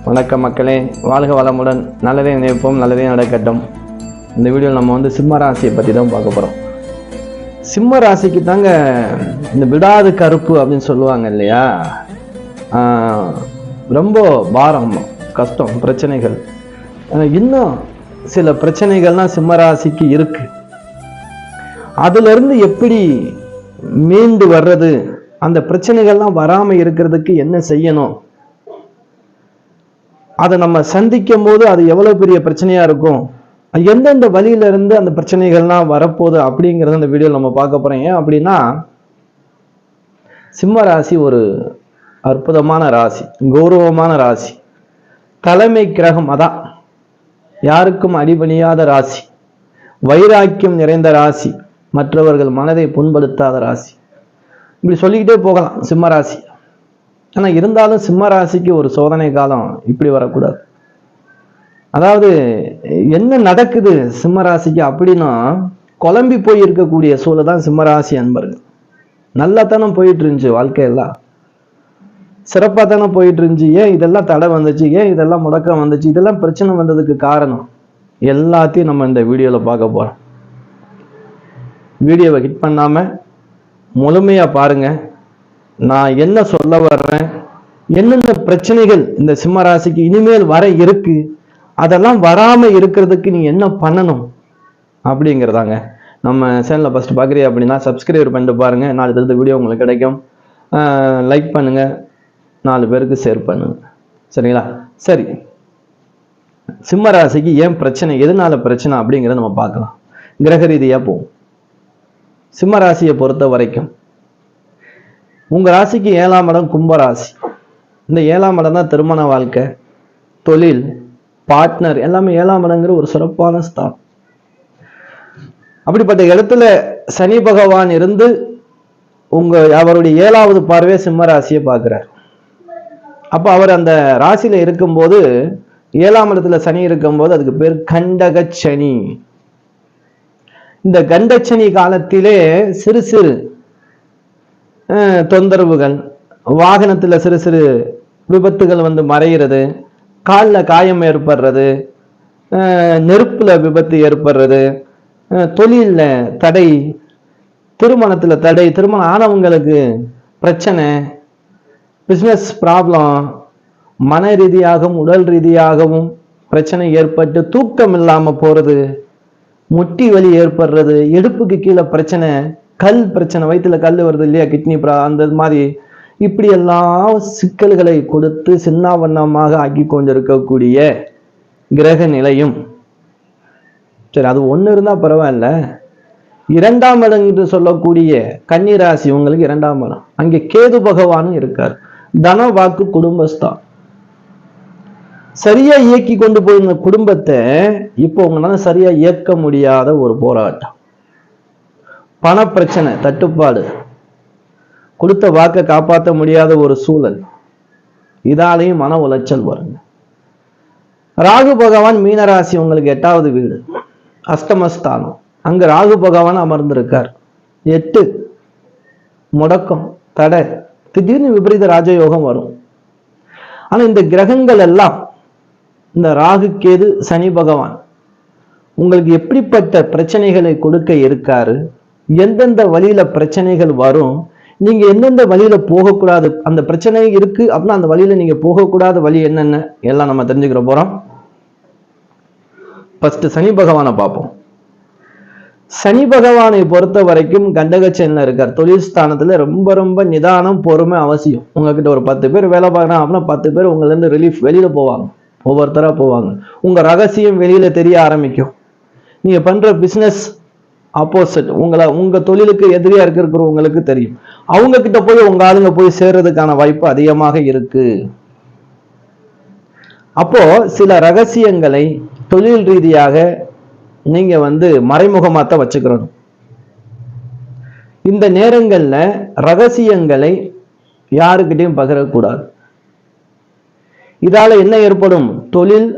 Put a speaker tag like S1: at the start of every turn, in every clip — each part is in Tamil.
S1: வணக்கம் மக்களே, வாழ்க வளமுடன். நல்லதே நினைப்போம், நல்லதே நடக்கட்டும். இந்த வீடியோவில் நம்ம சிம்ம ராசியை பற்றி தான் பார்க்க போகிறோம். சிம்ம ராசிக்கு தாங்க இந்த விடாது கருப்பு அப்படின்னு சொல்லுவாங்க இல்லையா, ரொம்ப பாரம், கஷ்டம், பிரச்சனைகள். இன்னும் சில பிரச்சனைகள்லாம் சிம்ம ராசிக்கு இருக்கு. அதிலிருந்து எப்படி மீண்டு வர்றது, அந்த பிரச்சனைகள்லாம் வராமல் இருக்கிறதுக்கு என்ன செய்யணும், அதை நம்ம சந்திக்கும் போது அது எவ்வளவு பெரிய பிரச்சனையா இருக்கும், எந்தெந்த வழியில இருந்து அந்த பிரச்சனைகள்லாம் வரப்போகுது அப்படிங்கிறத இந்த வீடியோ நம்ம பார்க்க போறோம். ஏன் அப்படின்னா, சிம்ம ராசி ஒரு அற்புதமான ராசி, கௌரவமான ராசி, தலைமை கிரகம், அதான் யாருக்கும் அடிபணியாத ராசி, வைராக்கியம் நிறைந்த ராசி, மற்றவர்கள் மனதை புண்படுத்தாத ராசி. இப்படி சொல்லிக்கிட்டே போகலாம் சிம்ம ராசி. ஆனால் இருந்தாலும் சிம்ம ராசிக்கு ஒரு சோதனை காலம் இப்படி வரக்கூடாது. அதாவது என்ன நடக்குது சிம்ம ராசிக்கு அப்படின்னா, குழம்பி போய் இருக்கக்கூடிய சூழல் தான் சிம்ம ராசி அன்பர்கள். நல்லா தானே போயிட்டு இருந்துச்சு, வாழ்க்கையெல்லாம் சிறப்பாக தானே போயிட்டு இருந்துச்சு. ஏன் இதெல்லாம் தடை வந்துச்சு, ஏன் இதெல்லாம் முடக்கம் வந்துச்சு, இதெல்லாம் பிரச்சனை வந்ததுக்கு காரணம் எல்லாத்தையும் நம்ம இந்த வீடியோவில் பார்க்க போகிறோம். வீடியோவை ஹிட் பண்ணாமல் முழுமையாக பாருங்க. நான் என்ன சொல்ல வர்றேன், என்னென்ன பிரச்சனைகள் இந்த சிம்ம ராசிக்கு இனிமேல் வர இருக்கு, அதெல்லாம் வராம இருக்கிறதுக்கு நீ என்ன பண்ணணும் அப்படிங்கிறதாங்க. நம்ம சேனலை ஃபர்ஸ்ட் பார்க்குறீங்க அப்படின்னா சப்ஸ்கிரைப் பண்ணிட்டு பாருங்க, 4 தெரிஞ்ச வீடியோ உங்களுக்கு கிடைக்கும். லைக் பண்ணுங்க, 4 பேருக்கு ஷேர் பண்ணுங்க, சரிங்களா? சரி, சிம்ம ராசிக்கு ஏன் பிரச்சனை, எதனால பிரச்சனை அப்படிங்கிறத நம்ம பார்க்கலாம். கிரக ரீதியா போகும். சிம்ம ராசியை பொறுத்த வரைக்கும் உங்க ராசிக்கு 7ஆம் இடம் கும்பராசி. இந்த 7ஆம் இடம் தான் திருமண வாழ்க்கை, தொழில், பார்ட்னர், எல்லாமே 7ஆம் இடங்கிற ஒரு சிறப்பான ஸ்தானம். அப்படிப்பட்ட இடத்துல சனி பகவான் இருந்து அவருடைய 7வது பார்வையை சிம்ம ராசியை பார்க்கிறார். அப்ப அவர் அந்த ராசியில இருக்கும்போது, 7ஆம் இடத்துல சனி இருக்கும்போது அதுக்கு பேர் கண்டக சனி. இந்த கண்டச்சனி காலத்திலே சிறு சிறு தொந்தரவுகள், வாகனத்துல சிறு சிறு விபத்துகள் மறைகிறது, காலில் காயம் ஏற்படுறது, நெருப்புல விபத்து ஏற்படுறது, தொழில தடை, திருமணத்துல தடை, திருமணம் ஆனவங்களுக்கு பிரச்சனை, பிசினஸ் ப்ராப்ளம், மன ரீதியாகவும் உடல் ரீதியாகவும் பிரச்சனை ஏற்பட்டு தூக்கம் இல்லாம போறது, முட்டி வலி ஏற்படுறது, இடுப்புக்கு கீழே பிரச்சனை, கல் பிரச்சனை, வயிற்றுல கல் வருது இல்லையா, கிட்னி அந்த மாதிரி, இப்படி எல்லாம் சிக்கல்களை கொடுத்து சின்னாவண்ணமாக ஆக்கி கொண்டிருக்கக்கூடிய கிரக நிலையும். சரி, அது ஒண்ணு இருந்தா பரவாயில்ல. 2ஆம் இடம் என்று சொல்லக்கூடிய கன்னி ராசி உங்களுக்கு 2ஆம் இடம், அங்கே கேது பகவானும் இருக்கார். தன வாக்கு குடும்பஸ்தான் சரியா இயக்கி கொண்டு போயிருந்த குடும்பத்தை இப்போ உங்களால சரியா இயக்க முடியாத ஒரு போராட்டம், பண பிரச்சனை, தட்டுப்பாடு, கொடுத்த வாக்கை காப்பாற்ற முடியாத ஒரு சூழல், இதாலையும் மன உளைச்சல் வருங்க. ராகு பகவான் மீனராசி உங்களுக்கு 8வது வீடு, அஷ்டமஸ்தானம், அங்க ராகு பகவான் அமர்ந்திருக்கார். 8 முடக்கம், தடை, திடீர்னு விபரீத ராஜயோகம் வரும். ஆனா இந்த கிரகங்கள் எல்லாம், இந்த ராகு கேது சனி பகவான் உங்களுக்கு எப்படிப்பட்ட பிரச்சனைகளை கொடுக்க இருக்காரு, எந்தெந்த வழியில பிரச்சனைகள் வரும், நீங்க எந்தெந்த வழியில போகக்கூடாது, அந்த பிரச்சனை இருக்கு அப்படின்னா அந்த வழியில நீங்க போகக்கூடாத வழி என்னென்ன எல்லாம் நம்ம தெரிஞ்சுக்கிற போறோம். ஃபர்ஸ்ட் சனி பகவானை பார்ப்போம். சனி பகவானை பொறுத்த வரைக்கும் கண்டகச்சனில் இருக்கார். தொழில் ஸ்தானத்துல ரொம்ப ரொம்ப நிதானம், பொறுமை அவசியம். உங்ககிட்ட ஒரு 10 பேர் வேலை பார்க்கறான் அப்படின்னா 10 பேர் உங்கள்ல இருந்து ரிலீஃப் வெளியில போவாங்க, ஒவ்வொருத்தரா போவாங்க. உங்க ரகசியம் வெளியில தெரிய ஆரம்பிக்கும். நீங்க பண்ற பிசினஸ் ஆப்போசிட், உங்க தொழிலுக்கு எதிரியா இருக்கிறவங்களுக்கு தெரியும். அவங்க கிட்ட போய் உங்க ஆளுங்க போய் சேர்றதுக்கான வாய்ப்பு அதிகமாக இருக்கு. அப்போ சில ரகசியங்களை தொழில் ரீதியாக நீங்க மறைமுகமாத்தான் வச்சுக்கிறோம். இந்த நேரங்கள்ல ரகசியங்களை யாருக்கிட்டையும் பகிரக்கூடாது. இதால என்ன ஏற்படும், தொழில்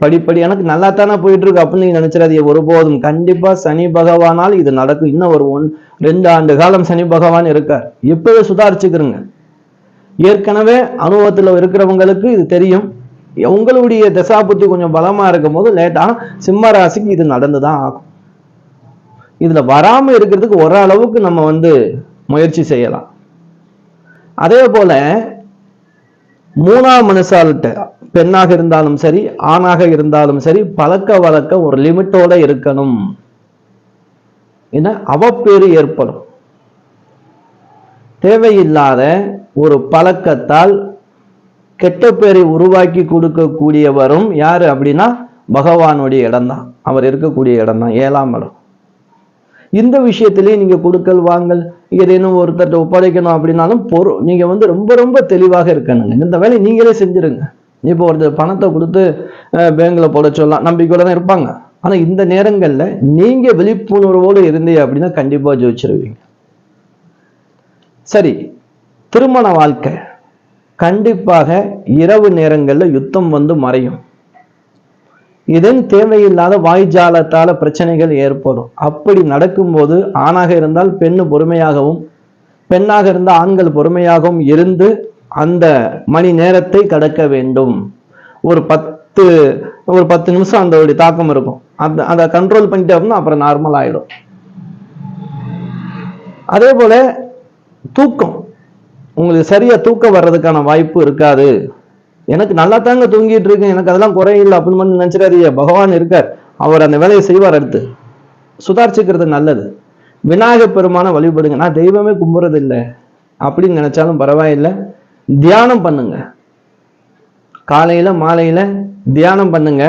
S1: படிப்படி எனக்கு நல்லா தானே போயிட்டு இருக்கு அப்படின்னு நீங்க நினைச்சிடாதீங்க ஒருபோதும். கண்டிப்பா சனி பகவானால் இது நடக்கும். இன்னும் ஒரு 1-2 ஆண்டு காலம் சனி பகவான் இருக்கார். இப்பவே சுதாரிச்சுக்கிறங்க. ஏற்கனவே அனுபவத்துல இருக்கிறவங்களுக்கு இது தெரியும். உங்களுடைய தசாபுத்தி கொஞ்சம் பலமா இருக்கும் போது லேட்டா சிம்ம ராசிக்கு இது நடந்துதான் ஆகும். இதுல வராம இருக்கிறதுக்கு ஓரளவுக்கு நம்ம வந்து முயற்சி செய்யலாம். அதே போல மூணாம் மனுஷால்கிட்ட பெண்ணாக இருந்தாலும் சரி ஆணாக இருந்தாலும் சரி பழக்க வழக்கம் ஒரு லிமிட்டோட இருக்கணும். ஏன்னா அவப்பேறு ஏற்படும். தேவையில்லாத ஒரு பழக்கத்தால் கெட்ட பேரை உருவாக்கி கொடுக்கக்கூடியவரும் யாரு அப்படின்னா பகவானுடைய இடம் தான். அவர் இருக்கக்கூடிய இடம் தான் 7ஆம் இடம். இந்த விஷயத்திலேயே நீங்க கொடுக்கல் வாங்கல் ஏதேனும் ஒருத்தர் ஒப்படைக்கணும் அப்படின்னாலும் நீங்க வந்து ரொம்ப ரொம்ப தெளிவாக இருக்கணுங்க. இந்த வேலையை நீங்களே செஞ்சிருங்க. இப்போ ஒருத்தர் பணத்தை கொடுத்து பேங்க்ல போட சொல்லலாம், நம்பிக்கையோட தான் இருப்பாங்க. ஆனா இந்த நேரங்கள்ல நீங்க விழிப்புணர்வோடு இருந்தீங்க அப்படின்னா கண்டிப்பா ஜெயிச்சிருவீங்க. சரி, திருமண வாழ்க்கை கண்டிப்பாக இரவு நேரங்கள்ல யுத்தம் வந்து மறையும். இதன் தேவையில்லாத வாய்ஜாலத்தால பிரச்சனைகள் ஏற்படும். அப்படி நடக்கும்போது ஆணாக இருந்தால் பெண்ணு பொறுமையாகவும், பெண்ணாக இருந்தால் ஆண்கள் பொறுமையாகவும் இருந்து அந்த மணி நேரத்தை கடக்க வேண்டும். ஒரு 10 நிமிஷம் அந்த தாக்கம் இருக்கும். அதை கண்ட்ரோல் பண்ணிட்டு அப்படின்னா அப்புறம் நார்மல் ஆயிடும். அதே போல தூக்கம், உங்களுக்கு சரியா தூக்கம் வர்றதுக்கான வாய்ப்பு இருக்காது. எனக்கு நல்லா தாங்க தூங்கிட்டு இருக்கேன், எனக்கு அதெல்லாம் குறையில்லை அப்படின்னு மட்டும் நினைச்சிடாதீங்க. பகவான் இருக்கார், அவர் அந்த வேலையை செய்வார். அடுத்து சுதாரிச்சுக்கிறது நல்லது. விநாயகர் பெருமான வழிபடுங்க. நான் தெய்வமே கும்புறது இல்லை அப்படின்னு நினைச்சாலும் பரவாயில்லை, தியானம் பண்ணுங்க. காலையில மாலையில தியானம் பண்ணுங்க.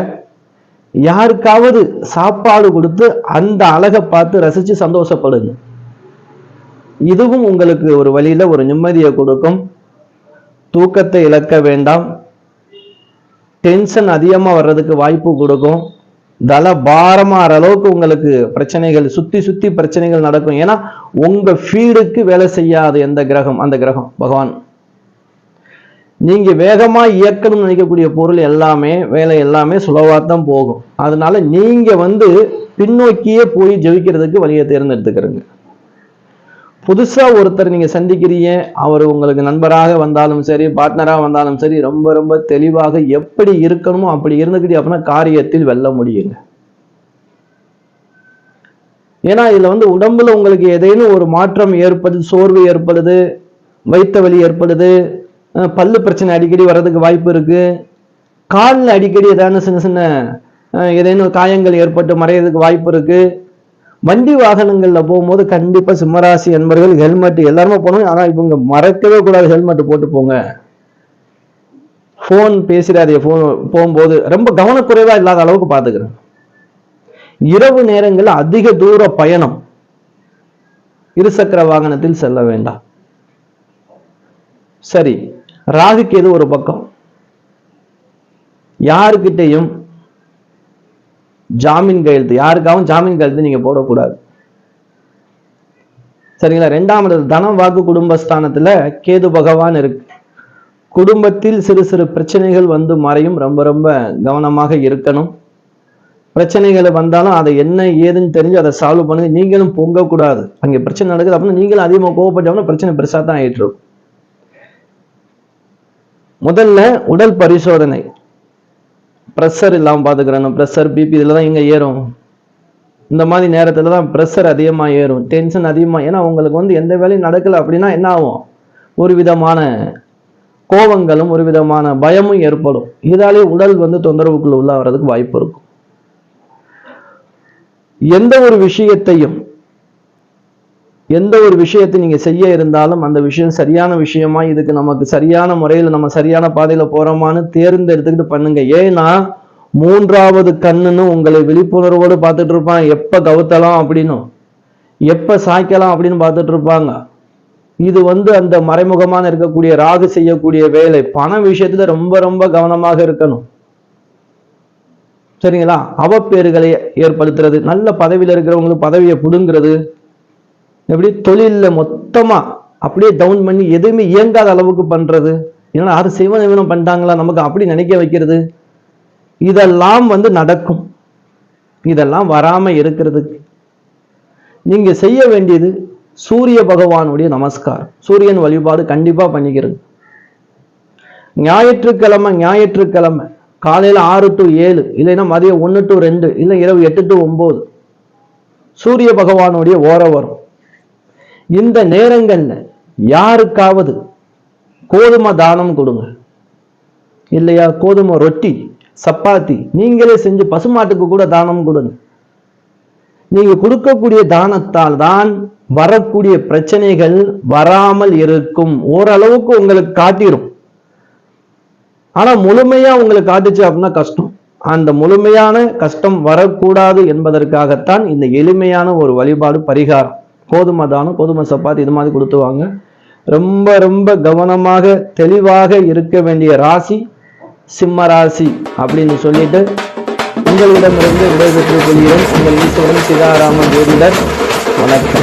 S1: யாருக்காவது சாப்பாடு கொடுத்து அந்த அழகை பார்த்து ரசிச்சு சந்தோஷப்படுங்க. இதுவும் உங்களுக்கு ஒரு வழியில ஒரு நிம்மதியை கொடுக்கும். தூக்கத்தை இழக்க வேண்டாம். டென்ஷன் அதிகமா வர்றதுக்கு வாய்ப்பு கொடுக்கும். தல பாரமாற அளவுக்கு உங்களுக்கு பிரச்சனைகள் சுத்தி சுத்தி பிரச்சனைகள் நடக்கும். ஏன்னா உங்க ஃபீல்டுக்கு வேலை செய்யாத எந்த கிரகம், அந்த கிரகம் பகவான். நீங்க வேகமா இயக்கணும்னு நினைக்கக்கூடிய பொருள் எல்லாமே வேலை எல்லாமே சுலவாத்தான் போகும். அதனால நீங்க வந்து பின்னோக்கியே போய் ஜெயிக்கிறதுக்கு வழியை தேர்ந்தெடுத்துக்கிறீங்க. புதுசா ஒருத்தர் நீங்க சந்திக்கிறீங்க, அவர் உங்களுக்கு நண்பராக வந்தாலும் சரி பார்ட்னராக வந்தாலும் சரி ரொம்ப ரொம்ப தெளிவாக எப்படி இருக்கணுமோ அப்படி இருந்துக்கிட்டு அப்படின்னா காரியத்தில் வெல்ல முடியுங்க. ஏன்னா இதுல வந்து உடம்புல உங்களுக்கு ஏதேனும் ஒரு மாற்றம் ஏற்படுது, சோர்வு ஏற்படுது, வயிற்று வலி ஏற்படுது, பல்லு பிரச்சனை அடிக்கடி வர்றதுக்கு வாய்ப்பு இருக்கு, காலில் அடிக்கடி ஏதாவது சின்ன சின்ன ஏதேனும் காயங்கள் ஏற்பட்டு மறையிறதுக்கு வாய்ப்பு இருக்கு. வண்டி வாகனங்கள்ல போகும்போது கண்டிப்பா சிம்மராசி என்பர்கள் ஹெல்மெட் எல்லாருமே போகணும். ஆனா இவங்க மறக்கவே கூடாது, ஹெல்மெட் போட்டு போங்க. போன் பேசுறாதே, போகும்போது ரொம்ப கவனக்குறைவா இல்லாத அளவுக்கு பாத்துக்கிறேன். இரவு நேரங்களில் அதிக தூர பயணம் இருசக்கர வாகனத்தில் செல்ல வேண்டாம். சரி, ராகுக்கு எது ஒரு பக்கம். யாருக்கிட்டையும் ஜாமீன் கையெழுத்து, யாருக்காகவும் ஜாமீன் கையெழுத்து நீங்க போடக்கூடாது. சரிங்களா? 2ஆம் இடத்துல தனம் வாக்கு குடும்பஸ்தானத்துல கேது பகவான் இருக்கு. குடும்பத்தில் சிறு சிறு பிரச்சனைகள் வந்து மறையும். ரொம்ப ரொம்ப கவனமாக இருக்கணும். பிரச்சனைகளை வந்தாலும் அதை என்ன ஏதுன்னு தெரிஞ்சு அதை சால்வ் பண்ணுங்க. நீங்களும் பொங்கக்கூடாது. அங்கே பிரச்சனை நடக்குது அப்படின்னா நீங்களும் அதிகமாக கோவப்பட்டோம்னா பிரச்சனை பெருசா தான் ஆயிட்டு இருக்கும். முதல்ல உடல் பரிசோதனை. ப்ரெஷர் இல்லாமல் பார்த்துக்கிறணும். ப்ரெஷர் பிபி இதில் தான் இங்கே ஏறும். இந்த மாதிரி நேரத்தில் தான் ப்ரெஷர் அதிகமாக ஏறும், டென்ஷன் அதிகமாக. ஏன்னா உங்களுக்கு வந்து எந்த வேலையும் நடக்கலை அப்படின்னா என்ன ஆகும்? ஒரு விதமான கோபங்களும் ஒரு விதமான பயமும் ஏற்படும். இதாலே உடல் வந்து தொந்தரவுக்குள்ள உள்ள வர்றதுக்கு வாய்ப்பு இருக்கும். எந்த ஒரு விஷயத்தை நீங்க செய்ய இருந்தாலும் அந்த விஷயம் சரியான விஷயமா, இதுக்கு நமக்கு சரியான முறையில் நம்ம சரியான பாதையில போறோமான்னு தேர்ந்தெடுத்துக்கிட்டு பண்ணுங்க. ஏன்னா 3வது கண்ணுன்னு உங்களை விழிப்புணர்வோடு பார்த்துட்டு இருப்பான். எப்ப கவுத்தலாம் அப்படின்னு, எப்ப சாய்க்கலாம் அப்படின்னு பார்த்துட்டு இருப்பாங்க. இது வந்து அந்த மறைமுகமான இருக்கக்கூடிய ராகு செய்யக்கூடிய வேலை. பண விஷயத்துல ரொம்ப ரொம்ப கவனமாக இருக்கணும். சரிங்களா? அவப்பேறுகளை ஏற்படுத்துறது, நல்ல பதவியில இருக்கிறவங்களுக்கு பதவியை புடுங்கிறது, எப்படி தொழில மொத்தமா அப்படியே டவுன் பண்ணி எதுவுமே இயங்காத அளவுக்கு பண்றது, ஏன்னா யாரும் செய்வனம் பண்ணிட்டாங்களா நமக்கு அப்படி நினைக்க வைக்கிறது, இதெல்லாம் வந்து நடக்கும். இதெல்லாம் வராம இருக்கிறதுக்கு நீங்க செய்ய வேண்டியது சூரிய பகவானுடைய நமஸ்காரம், சூரியன் வழிபாடு கண்டிப்பா பண்ணிக்கிறது. ஞாயிற்றுக்கிழமை காலையில 6 to 7, இல்லைன்னா மதியம் 1 to 2, இல்லை இரவு 8 to 9 சூரிய பகவானுடைய ஓரை வரும். இந்த நேரங்கள்ல யாருக்காவது கோதுமை தானம் கொடுங்க. இல்லையா, கோதுமை ரொட்டி, சப்பாத்தி நீங்களே செஞ்சு பசுமாட்டுக்கு கூட தானம் கொடுங்க. நீங்க கொடுக்கக்கூடிய தானத்தால் தான் வரக்கூடிய பிரச்சனைகள் வராமல் இருக்கும். ஓரளவுக்கு உங்களுக்கு காட்டிடும். ஆனா முழுமையா உங்களுக்கு காட்டுச்சு அப்படின்னா கஷ்டம். அந்த முழுமையான கஷ்டம் வரக்கூடாது என்பதற்காகத்தான் இந்த எளிமையான ஒரு வழிபாடு, பரிகாரம். கோதுமை தானம், கோதுமை சப்பாத்தி இது மாதிரி கொடுத்துவாங்க. ரொம்ப ரொம்ப கவனமாக தெளிவாக இருக்க வேண்டிய ராசி சிம்ம ராசி அப்படின்னு சொல்லிட்டு உங்களிடமிருந்து விடைபெற்றுக் கொள்கிறேன். உங்கள் ஈஸ்வரன் சிதாராம ஜோதிடர். வணக்கம்.